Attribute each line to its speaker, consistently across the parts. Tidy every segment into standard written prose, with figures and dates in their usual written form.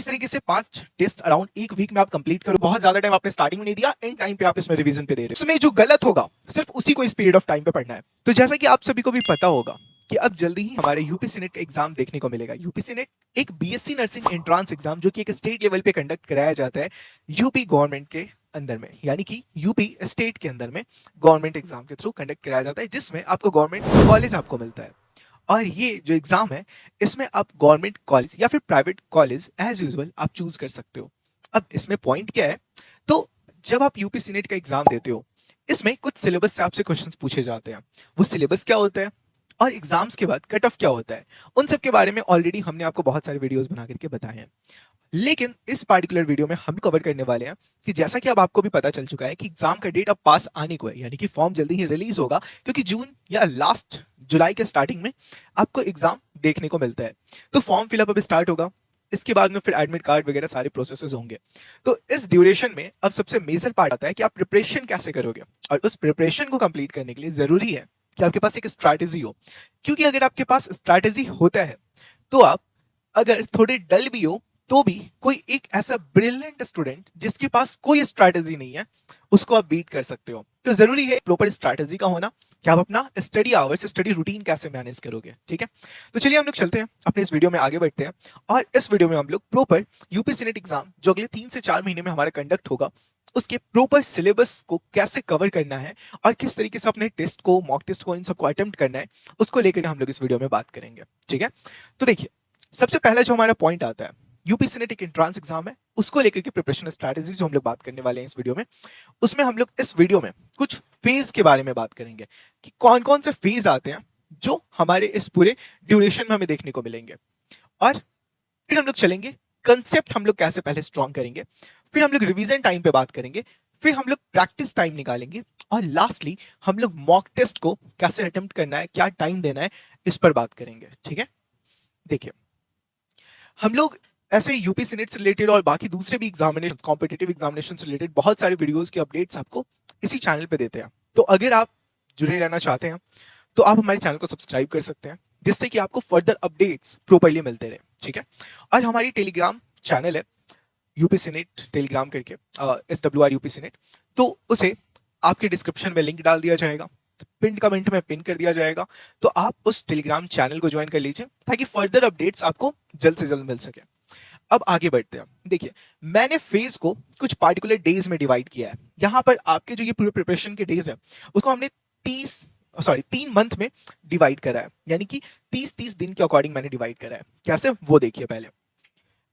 Speaker 1: इस तरीके से 5 टेस्ट अराउंड 1 वीक में आप कंप्लीट करो। बहुत ज्यादा टाइम आपने स्टार्टिंग में नहीं दिया, एंड टाइम पे आप इसमें रिवीजन पे दे रहे हो। इसमें जो गलत होगा सिर्फ उसी को इस पीरियड ऑफ टाइम पे पढ़ना है। तो जैसा कि आप सभी को भी पता होगा कि अब जल्दी ही हमारे यूपीसी नेट का एग्जाम देखने को मिलेगा। यूपीसी नेट एक बीएससी नर्सिंग एंट्रांस एग्जाम जो कि एक स्टेट लेवल पे कंडक्ट कराया जाता है यूपी गवर्नमेंट के अंदर में, यानी कि यूपी स्टेट के अंदर में गवर्नमेंट एग्जाम के थ्रू कंडक्ट कराया जाता है, जिसमें आपको गवर्नमेंट कॉलेज आपको मिलता है। और ये जो एग्जाम है इसमें आप गवर्नमेंट कॉलेज या फिर प्राइवेट कॉलेज एज यूजुअल आप चूज कर सकते हो। अब इसमें पॉइंट क्या है, तो जब आप यूपीसी नेट का एग्जाम देते हो इसमें कुछ सिलेबस से आपसे क्वेश्चंस पूछे जाते हैं। वो सिलेबस क्या होता है और एग्जाम्स के बाद कट ऑफ क्या होता है, उन सब के बारे में ऑलरेडी हमने आपको बहुत सारे वीडियोस बना करके बताए हैं। लेकिन इस पार्टिकुलर वीडियो में हम कवर करने वाले हैं कि जैसा कि अब आपको भी पता चल चुका है कि एग्जाम का डेट अब पास आने को है, यानी कि फॉर्म जल्दी ही रिलीज होगा, क्योंकि जून या लास्ट जुलाई के स्टार्टिंग में आपको एग्जाम देखने को मिलता है। तो फॉर्म फिलअप अब स्टार्ट होगा, इसके बाद में फिर एडमिट कार्ड वगैरह सारे प्रोसेसेस होंगे। तो इस ड्यूरेशन में अब सबसे मेजर पार्ट आता है कि आप प्रिपरेशन कैसे करोगे, और उस प्रिपरेशन को कंप्लीट करने के लिए जरूरी है कि आपके पास एक स्ट्रैटेजी हो। क्योंकि अगर आपके पास स्ट्रैटेजी होता है तो आप अगर थोड़े डल भी हो तो भी कोई एक ऐसा ब्रिलियंट स्टूडेंट जिसके पास कोई स्ट्रैटेजी नहीं है उसको आप बीट कर सकते हो। तो जरूरी है प्रॉपर स्ट्रैटेजी का होना कि आप अपना स्टडी आवर्स, स्टडी रूटीन कैसे मैनेज करोगे। ठीक है, तो चलिए हम लोग चलते हैं अपने इस वीडियो में आगे बढ़ते हैं, और इस वीडियो में हम लोग प्रॉपर यूपीसी नेट एग्जाम जो अगले 3 से 4 महीने में हमारा कंडक्ट होगा उसके प्रॉपर सिलेबस को कैसे कवर करना है और किस तरीके से अपने टेस्ट को, मॉक टेस्ट को, इन सबको अटेम्प्ट करना है उसको लेकर हम लोग इस वीडियो में बात करेंगे। ठीक है, तो देखिए सबसे पहला जो हमारा पॉइंट आता है यूपीसी नेट एक एंट्रांस एग्जाम है, उसको लेकर के प्रिपरेशन स्ट्रैटेजी जो हम लोग बात करने वाले हैं इस वीडियो में, उसमें हम लोग इस वीडियो में कुछ फेज के बारे में बात करेंगे कि कौन कौन से फेज आते हैं जो हमारे इस पूरे ड्यूरेशन में हमें देखने को मिलेंगे। और फिर हम लोग चलेंगे कंसेप्ट हम लोग कैसे पहले स्ट्रॉन्ग करेंगे, फिर हम लोग रिवीजन टाइम पे बात करेंगे, फिर हम लोग प्रैक्टिस टाइम निकालेंगे, और लास्टली हम लोग मॉक टेस्ट को कैसे अटेम्प्ट करना है, क्या टाइम देना है, इस पर बात करेंगे। ठीक है, देखिए हम लोग ऐसे यूपीसी नेट से रिलेटेड और बाकी दूसरे भी एग्जामिनेशन, कॉम्पिटिटिव एग्जामिनेशन से रिलेटेड बहुत सारे वीडियोस के अपडेट्स आपको इसी चैनल पे देते हैं। तो अगर आप जुड़े रहना चाहते हैं तो आप हमारे चैनल को सब्सक्राइब कर सकते हैं, जिससे कि आपको फर्दर अपडेट्स प्रॉपर्ली मिलते रहे। ठीक है, और हमारी टेलीग्राम चैनल है यूपीसी नेट टेलीग्राम करके, SWR यूपीसी नेट, तो उसे आपके डिस्क्रिप्शन में लिंक डाल दिया जाएगा, पिन कमेंट में पिन कर दिया जाएगा, तो आप उस टेलीग्राम चैनल को ज्वाइन कर लीजिए ताकि फर्दर अपडेट्स आपको जल्द से जल्द मिल सके। अब आगे बढ़ते हैं। देखिए मैंने फेज को कुछ पार्टिकुलर डेज में डिवाइड किया है। यहाँ पर आपके जो ये पूरे प्रिपरेशन के डेज है उसको हमने 3 मंथ में डिवाइड करा है, यानी कि 30-30 दिन के अकॉर्डिंग मैंने डिवाइड करा है। कैसे, वो देखिए।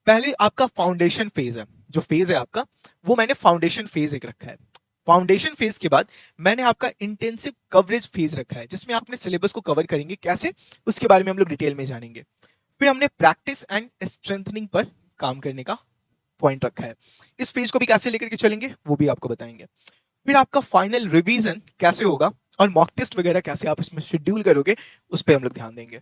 Speaker 1: पहले आपका फाउंडेशन फेज है, जो फेज है आपका वो मैंने फाउंडेशन फेज एक रखा है। फाउंडेशन फेज के बाद मैंने आपका इंटेंसिव कवरेज फेज रखा है, जिसमें आपने सिलेबस को कवर करेंगे कैसे, उसके बारे में हम लोग डिटेल में जानेंगे। फिर हमने प्रैक्टिस एंड स्ट्रेंथनिंग पर काम करने का पॉइंट रखा है, इस फेज को भी कैसे लेकर के चलेंगे वो भी आपको बताएंगे। फिर आपका फाइनल रिवीजन कैसे होगा और मॉक टेस्ट वगैरह कैसे आप इसमें शेड्यूल करोगे उस पर हम लोग ध्यान देंगे।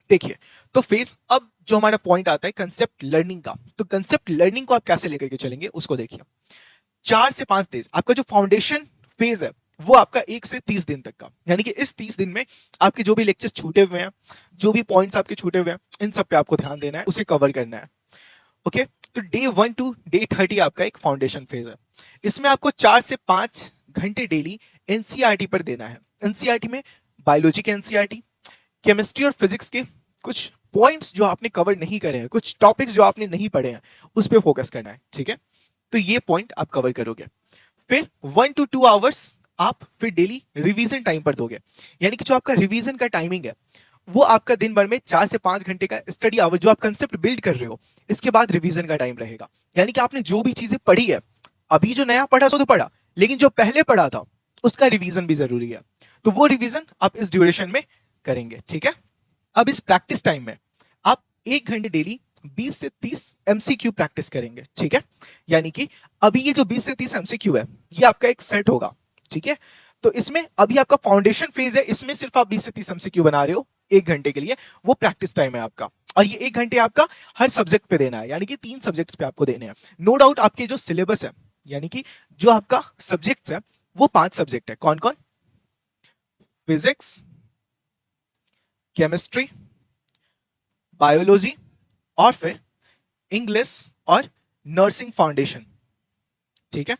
Speaker 1: देखिए तो फेज, अब जो हमारा पॉइंट आता है कंसेप्ट लर्निंग का, तो कंसेप्ट लर्निंग को आप कैसे लेकर के चलेंगे उसको देखिए। 4 से 5 डेज आपका जो फाउंडेशन फेज है वो आपका 1 से 30 दिन तक का, यानी कि इस 30 दिन में आपके जो भी लेक्चर्स छूटे हुए हैं, जो भी पॉइंट्स आपके छूटे हुए हैं, इन सब पे आपको ध्यान देना है, उसे कवर करना है। ओके, तो डे 1 टू डे 30 आपका एक फाउंडेशन फेज है। इसमें आपको 4 से 5 घंटे डेली एनसीईआरटी पर देना है। एनसीईआरटी में बायोलॉजी के एनसीईआरटी, केमिस्ट्री और फिजिक्स के कुछ पॉइंट्स जो आपने कवर नहीं करे हैं, कुछ टॉपिक्स जो आपने नहीं पढ़े हैं, उस पर फोकस करना है। ठीक है, तो ये पॉइंट आप कवर करोगे। फिर 1 to 2 आवर्स आप फिर डेली रिवीजन टाइम पर दोगे, यानी कि जो आपका रिवीजन का टाइमिंग है वो आपका दिन भर में 4 से 5 घंटे का स्टडी आवर, जो आप कंसेप्ट बिल्ड कर रहे हो, इसके बाद रिवीजन का टाइम रहेगा। यानी कि आपने जो भी चीजें पढ़ी है, अभी जो नया पढ़ा सो तो पढ़ा, लेकिन जो पहले पढ़ा था उसका रिवीजन भी जरूरी है, तो वो रिवीजन आप इस ड्यूरेशन में करेंगे। ठीक है, अब इस प्रैक्टिस टाइम में आप 1 घंटे डेली 20 से 30 एमसीक्यू प्रैक्टिस करेंगे। ठीक है, यानी कि अभी ये जो 20 से 30 एमसीक्यू है ये आपका एक सेट होगा। ठीक है, तो इसमें अभी आपका फाउंडेशन फेज है, इसमें सिर्फ आप 20 से 30 एमसीक्यू बना रहे हो 1 घंटे के लिए, वो प्रैक्टिस टाइम है आपका, और ये 1 घंटे आपका हर सब्जेक्ट पे देना है, यानी कि 3 सब्जेक्ट्स पे आपको देने हैं। नो डाउट आपके जो सिलेबस है, यानी कि जो आपका सब्जेक्ट्स है वो 5 सब्जेक्ट है। कौन कौन? फिजिक्स, केमिस्ट्री, बायोलॉजी और फिर इंग्लिश और नर्सिंग फाउंडेशन, ठीक है।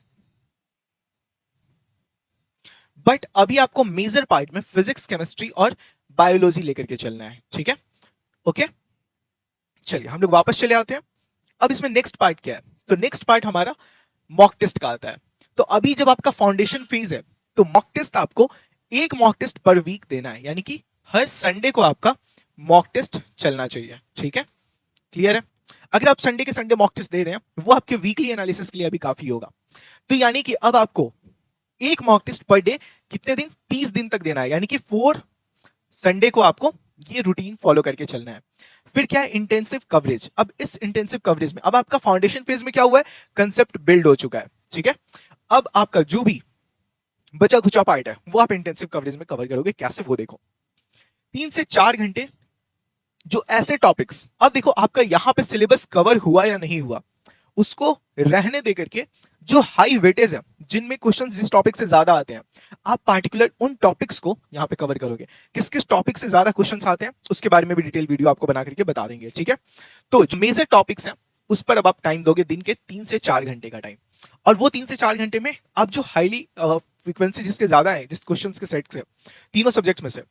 Speaker 1: बट अभी आपको मेजर पार्ट में फिजिक्स, केमिस्ट्री और बायोलॉजी लेकर के चलना है, ठीक है। ओके, चलिए हम लोग वापस चले आते हैं। अब इसमें नेक्स्ट पार्ट क्या है, तो नेक्स्ट पार्ट हमारा मॉक टेस्ट का आता है। तो अभी जब आपका फाउंडेशन फेज है तो मॉक टेस्ट आपको एक मॉक टेस्ट पर वीक देना है, यानी कि हर संडे को आपका मॉक टेस्ट चलना चाहिए, ठीक है। क्लियर है? अगर आप संडे के संडे मॉक टेस्ट दे रहे हैं वो आपके वीकली एनालिसिस के लिए अभी काफी होगा। तो यानी कि अब आपको एक मॉक टेस्ट पर डे कितने दिन, 30 दिन तक देना है, यानी कि 4 संडे को आपको ये रूटीन फॉलो करके चलना है। फिर क्या है, इंटेंसिव कवरेज। अब इस इंटेंसिव कवरेज में अब आपका फाउंडेशन फेज में क्या हुआ है, कंसेप्ट बिल्ड हो चुका है, ठीक है। अब आपका जो भी बचा खुचा पार्ट है वो आप इंटेंसिव कवरेज में कवर करोगे। कैसे, वो देखो। 3 से 4 घंटे जो ऐसे टॉपिक्स, अब देखो आपका यहां पे सिलेबस कवर हुआ या नहीं हुआ उसको रहने दे करके, जो हाई वेटेज है जिनमें क्वेश्चंस जिस टॉपिक से ज्यादा आते हैं, आप पार्टिकुलर उन टॉपिक्स को यहां पे कवर करोगे। किस किस टॉपिक से ज्यादा क्वेश्चंस आते हैं उसके बारे में भी डिटेल वीडियो आपको बना करके बता देंगे, ठीक है। तो जो मेजर टॉपिक्स हैं उस पर अब आप टाइम दोगे, दिन के 3 से 4 घंटे का टाइम। और वो 3 से 4 घंटे में आप जो हाईली फ्रीक्वेंसी जिसके ज्यादा है, जिस क्वेश्चंस के सेट से, तीनों सब्जेक्ट्स में से,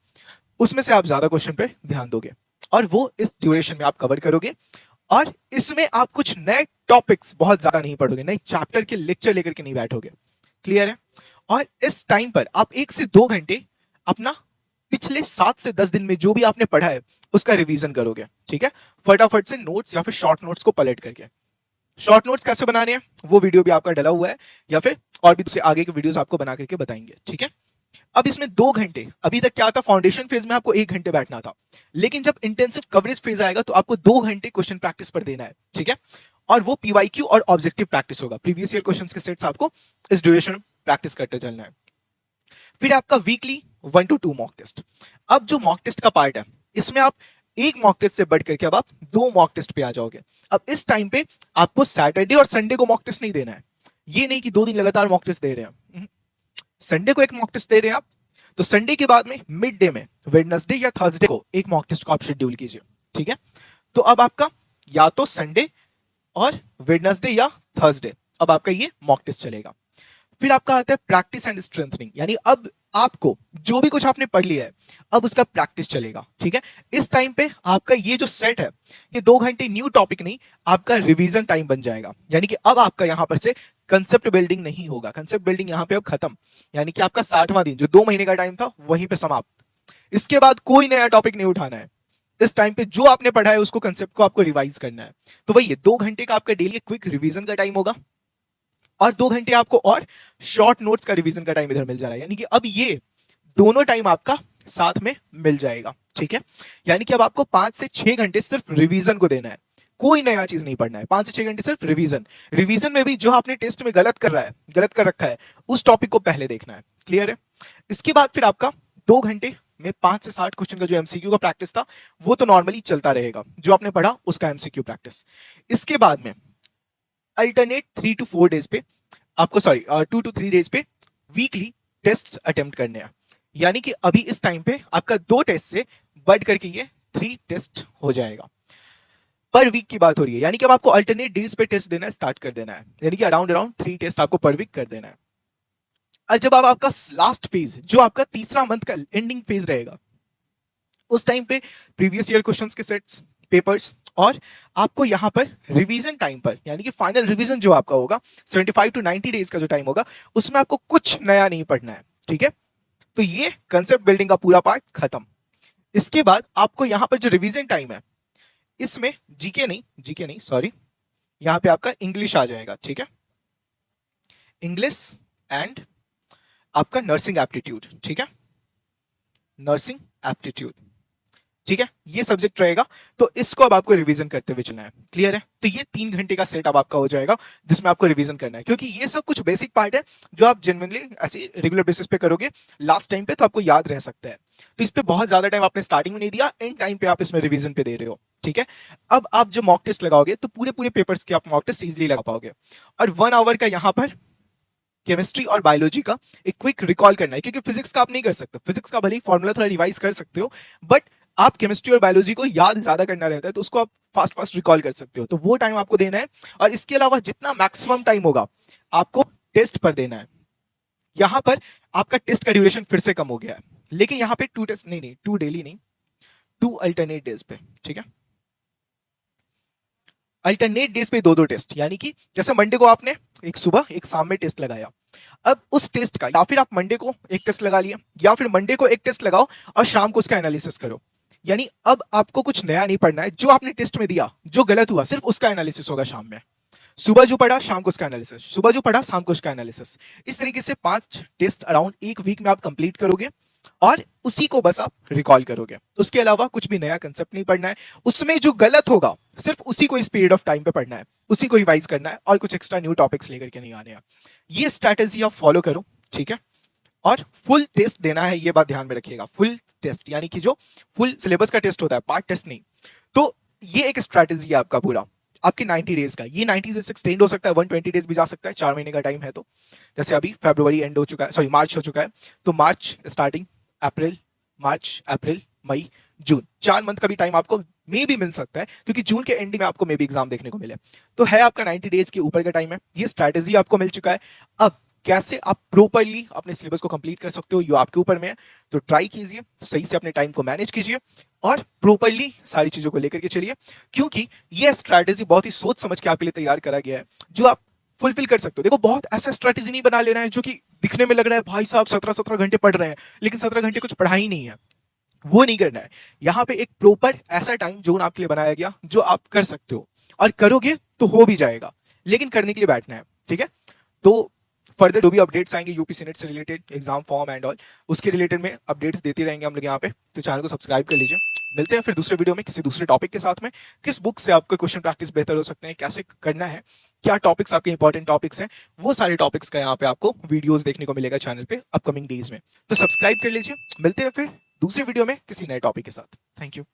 Speaker 1: उसमें से आप ज्यादा क्वेश्चन पे ध्यान दोगे और वो इस ड्यूरेशन में आप कवर करोगे। और इसमें आप कुछ नए टॉपिक्स बहुत ज्यादा नहीं पढ़ोगे, नए चैप्टर के लेक्चर लेकर के नहीं बैठोगे। क्लियर है? और इस टाइम पर आप 1 से 2 घंटे अपना पिछले 7 से 10 दिन में जो भी आपने पढ़ा है उसका रिवीजन करोगे, ठीक है। फटाफट से नोट्स या फिर शॉर्ट नोट्स को पलट करके। शॉर्ट नोट्स कैसे बनाने हैं वो वीडियो भी आपका डला हुआ है, या फिर और भी दूसरे आगे के वीडियोस आपको बना करके बताएंगे, ठीक है। अब इसमें 2 घंटे, अभी तक क्या था, फाउंडेशन फेज में आपको 1 घंटे बैठना था, लेकिन जब इंटेंसिव कवरेज फेज आएगा तो आपको 2 घंटे क्वेश्चन प्रैक्टिस पर देना है, ठीक है। और वो पीवाईक्यू और ऑब्जेक्टिव प्रैक्टिस होगा, प्रीवियस ईयर क्वेश्चंस के सेट्स आपको इस ड्यूरेशन में प्रैक्टिस करते चलना है। फिर आपका वीकली 1 to 2 मॉक टेस्ट। अब जो मॉक टेस्ट का पार्ट है इसमें आप एक मॉक टेस्ट से बढ़ करके अब आप 2 मॉक टेस्ट पे आ जाओगे। अब इस टाइम पे आपको सैटरडे और संडे को मॉक टेस्ट नहीं देना है। ये नहीं कि 2 दिन लगातार मॉक टेस्ट दे रहे हैं, संडे को एक मॉक टेस्ट दे रहे हैं आप, तो संडे के बाद में मिड डे में वेडनेसडे या थर्सडे को एक मॉक टेस्ट को आप शेड्यूल कीजिए, ठीक है। तो अब आपका या तो संडे और वेडनेसडे या थर्सडे अब आपका ये मॉक टेस्ट चलेगा। फिर आपका आता है प्रैक्टिस एंड स्ट्रेंथनिंग, यानी अब आपको जो भी कुछ आपने पढ़ लिया है अब उसका प्रैक्टिस चलेगा, ठीक है। इस टाइम पे आपका ये जो सेट है ये 2 घंटे न्यू टॉपिक नहीं, आपका रिवीजन टाइम बन जाएगा। यानी कि अब आपका यहां पर से कंसेप्ट बिल्डिंग नहीं होगा, कंसेप्ट बिल्डिंग यहां पे अब खत्म। यानी कि आपका 60वां दिन जो 2 महीने का टाइम था वहीं पे समाप्त। इसके बाद कोई नया टॉपिक नहीं उठाना है। इस टाइम पे जो आपने पढ़ा है उसको, कंसेप्ट को आपको रिवाइज करना है। तो वही 2 घंटे का आपका डेली क्विक रिवीजन का टाइम होगा और 2 घंटे आपको और शॉर्ट नोट्स का रिवीजन का टाइम इधर मिल जा रहा है। यानी कि अब ये दोनों टाइम आपका साथ में मिल जाएगा, ठीक है। यानी कि अब आपको 5 से 6 घंटे सिर्फ रिवीजन को देना है, कोई नया चीज नहीं पढ़ना है। 5 से 6 घंटे सिर्फ रिवीजन। रिवीजन में भी जो आपने टेस्ट में गलत कर रहा है, गलत कर रखा है, उस टॉपिक को पहले देखना है। क्लियर है? इसके बाद फिर आपका 2 घंटे में 5 से 7 क्वेश्चन का जो एमसीक्यू का प्रैक्टिस था वो तो नॉर्मली चलता रहेगा, जो आपने पढ़ा उसका एमसीक्यू प्रैक्टिस। इसके बाद में अल्टरनेट 3 to 4 डेज पे आपको, सॉरी 2 to 3 डेज पे वीकली टेस्ट अटेम्प्ट करने हैं। यानी कि अभी इस टाइम पे आपका 2 टेस्ट से बढ़ करके ये 3 टेस्ट हो जाएगा। पर वीक की बात हो रही है, यानी कि अब आपको अल्टरनेट डेज पे टेस्ट देना है, स्टार्ट कर देना है। यानी कि अराउंड 3 टेस्ट आपको पर वीक कर देना है। और जब अब आपका लास्ट फेज, जो आपका तीसरा मंथ का एंडिंग फेज रहेगा, उस टाइम पे प्रीवियस ईयर क्वेश्चंस के सेट्स, पेपर्स और आपको यहां पर रिवीजन टाइम पर, यानी कि फाइनल रिवीजन जो आपका होगा 75 to 90 डेज का जो टाइम होगा उसमें आपको कुछ नया नहीं पढ़ना है, ठीक है। तो ये कंसेप्ट बिल्डिंग का पूरा पार्ट खत्म। इसके बाद आपको यहां पर जो रिवीजन टाइम है इसमें जीके नहीं सॉरी, यहां पे आपका इंग्लिश आ जाएगा, ठीक है। इंग्लिश एंड आपका नर्सिंग एप्टीट्यूड, ठीक है, नर्सिंग एप्टीट्यूड, ठीक है, ये सब्जेक्ट रहेगा। तो इसको अब आपको रिवीजन करते हुए चलना है। क्लियर है? तो ये 3 घंटे का सेट अब आपका हो जाएगा जिसमें आपको रिवीजन करना है, क्योंकि ये सब कुछ बेसिक पार्ट है जो आप जेन्युइनली ऐसे रेगुलर बेसिस पे करोगे लास्ट टाइम पे तो आपको याद रह सकता है। तो इस पे बहुत ज्यादा टाइम आपने स्टार्टिंग में नहीं दिया, एंड टाइम पे आप इसमें रिवीजन पे दे रहे हो, ठीक है। अब आप जो मॉक टेस्ट लगाओगे तो पूरे पूरे पेपर्स के आप मॉक टेस्ट इजिली लगा पाओगे। और 1 आवर का यहाँ पर केमिस्ट्री और बायोलॉजी का एक क्विक रिकॉल करना है, क्योंकि फिजिक्स का आप नहीं कर सकते। फिजिक्स का भले ही फॉर्मूला थोड़ा रिवाइज कर सकते हो, बट आप केमिस्ट्री और बायोलॉजी को याद ज्यादा करना रहता है तो उसको आप फास्ट फास्ट रिकॉल कर सकते हो, तो वो टाइम आपको देना है। और इसके अलावा जितना मैक्सिमम टाइम होगा आपको टेस्ट पर देना है। यहां पर आपका टेस्ट का ड्यूरेशन फिर से कम हो गया है, लेकिन यहां पे 2 टेस्ट नहीं, 2 डेली नहीं, 2 अल्टरनेट डेज पे, ठीक है। अल्टरनेट डेज पे 2-2 टेस्ट, यानी कि जैसे मंडे को आपने एक सुबह एक शाम में टेस्ट लगाया, अब उस टेस्ट का या फिर आप मंडे को एक टेस्ट लगा लिया या फिर मंडे को एक टेस्ट लगाओ और शाम को उसका एनालिसिस करो। यानी अब आपको कुछ नया नहीं पढ़ना है, जो आपने टेस्ट में दिया जो गलत हुआ सिर्फ उसका एनालिसिस होगा शाम में। सुबह जो पढ़ा शाम को उसका एनालिसिस, सुबह जो पढ़ा शाम को उसका एनालिसिस। इस तरीके से 5 टेस्ट अराउंड एक वीक में आप कंप्लीट करोगे और उसी को बस आप रिकॉल करोगे। उसके अलावा कुछ भी नया कंसेप्ट नहीं पढ़ना है। उसमें जो गलत होगा सिर्फ उसी को इस पीरियड ऑफ टाइम पे पढ़ना है, उसी को रिवाइज करना है और कुछ एक्स्ट्रा न्यू टॉपिक्स लेकर के नहीं आने हैं। ये स्ट्रैटेजी आप फॉलो करो, ठीक है। और फुल टेस्ट देना है, ये बात ध्यान में रखिएगा। फुल टेस्ट यानी कि जो फुल सिलेबस का टेस्ट होता है, पार्ट टेस्ट नहीं। तो ये एक स्ट्रैटेजी है आपका पूरा, आपके 90 डेज का। ये 90 डेज से एक्सटेंड हो सकता है, 120 डेज भी जा सकता है, 4 महीने का टाइम है। तो जैसे अभी फरवरी एंड हो चुका है, सॉरी मार्च हो चुका है, तो मार्च स्टार्टिंग, अप्रैल, मार्च, अप्रैल, मई, जून, 4 मंथ का भी टाइम आपको मे भी मिल सकता है, क्योंकि जून के एंडिंग में आपको मे भी एग्जाम देखने को मिले। तो है आपका 90 डेज के ऊपर का टाइम है। ये स्ट्रैटेजी आपको मिल चुका है। अब कैसे आप प्रॉपर्ली अपने सिलेबस को कंप्लीट कर सकते हो, ये आपके ऊपर में है। तो ट्राई कीजिए, सही से अपने टाइम को मैनेज कीजिए और प्रॉपर्ली सारी चीजों को लेकर के चलिए, क्योंकि ये स्ट्रैटेजी बहुत ही सोच समझ के आपके लिए तैयार करा गया है, जो आप फुलफिल कर सकते हो। देखो, बहुत ऐसा स्ट्रैटेजी नहीं बना लेना है जो कि दिखने में लग रहा है भाई साहब 17-17 घंटे पढ़ रहे हैं, लेकिन 17 घंटे कुछ पढ़ा ही नहीं है। वो नहीं करना है। यहाँ पे एक प्रॉपर ऐसा टाइम जोन आपके लिए बनाया गया जो आप कर सकते हो, और करोगे तो हो भी जाएगा, लेकिन करने के लिए बैठना है, ठीक है। तो फर्दर जो भी अपडेट्स आएंगे यूपीसी नेट से related, exam form and all, उसके रिलेटेड में अपडेट्स देते रहेंगे हम लोग यहाँ पे। तो चैनल को सब्सक्राइब कर लीजिए। मिलते हैं फिर दूसरे वीडियो में किसी दूसरे टॉपिक के साथ में। किस बुक से आपका क्वेश्चन प्रैक्टिस बेहतर हो सकते हैं, कैसे करना है, क्या टॉपिक्स आपके इंपॉर्टेंट टॉपिक्स हैं, वो सारे टॉपिक्स का यहाँ पे आपको वीडियोस देखने को मिलेगा चैनल पे अपकमिंग डेज में। तो सब्सक्राइब कर लीजिए। मिलते हैं फिर दूसरे वीडियो में किसी नए टॉपिक के साथ। Thank you.